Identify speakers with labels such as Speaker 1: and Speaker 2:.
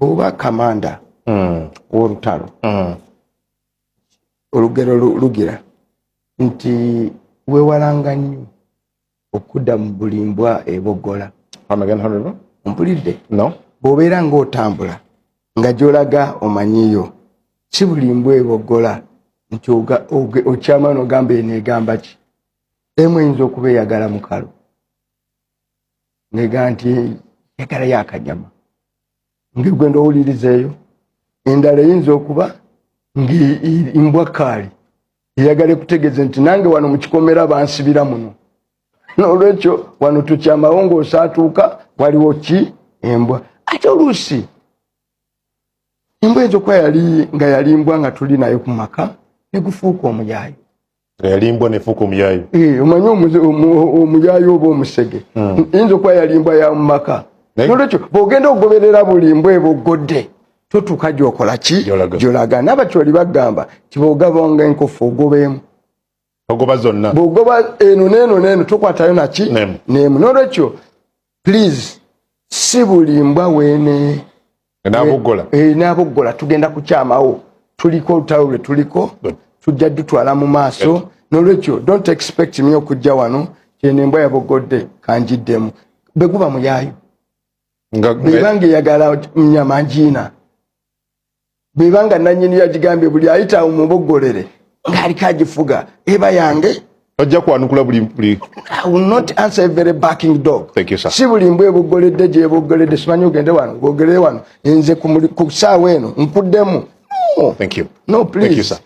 Speaker 1: oba kamanda w'olutalo olugero lugira nti weewalanga nnyo okudda mu buli mbwa eboggola. Mpulidde bw'obeera ng'otambula nga gy'olaga omanyiyo si buli mbwa eboggola nti okyama n'ogamba eneegamba ki. Emu eyinza okuba eyagala mukalu neega nti yagala yakanyama ng'egwe ndowulirizeeyo. Endala eyinza okuba ng'embwa kaali eyagala kutegeeza nti nange wano mu kikomera bansibira muno. N'olwekyo wano tukyamawo ng'osaatuuka waliwo ki embwa. Ate oluusi embwa ezo kuba yali mbwa nga tuli nayo ku maka ne gufuuka omuyaayo.
Speaker 2: Yali mbwa nefuuka omuyaayo.
Speaker 1: Omanyi omuyaayo oba omusege eyinza okuba yali mbwa ya mu maka. N'olwekyo bw'ogenda okugoberera buli mbwa eboggodde totuuka gy'okola ki gy'olaga. N'abakyoli bagamba nti bw'ogabanga enkofu ogobeemu.
Speaker 2: Ogoba zonna.
Speaker 1: Bw'ogoba eno n'eno tokwatayo naki n'emu. N'olwekyo please si buli mbwa weene n'aboggola tugenda kukyamawo. Tuliko olutalo lwe tuliko tujja dutwala mu maaso. N'olwekyo don't expect me okujja wano kyeno embwa yaboggodde kanjiddemu. Bwe guba muyaayo bw'ebanga eyagala nyama njiina, bw'ebanga nannyini yagigambye buli ayita umuboggolere ng'aliko agifuga eba yange
Speaker 2: ojja kwanukula buli.
Speaker 1: I will not answer a very barking dog.
Speaker 2: Thank you, sir.
Speaker 1: Si buli mbwa eboggoledde gyeboggoledde simanyi ogende wano gwogere wano nze ku ssaawa eno nkuddemu.
Speaker 2: Thank you.
Speaker 1: No, please.
Speaker 2: Thank you, sir.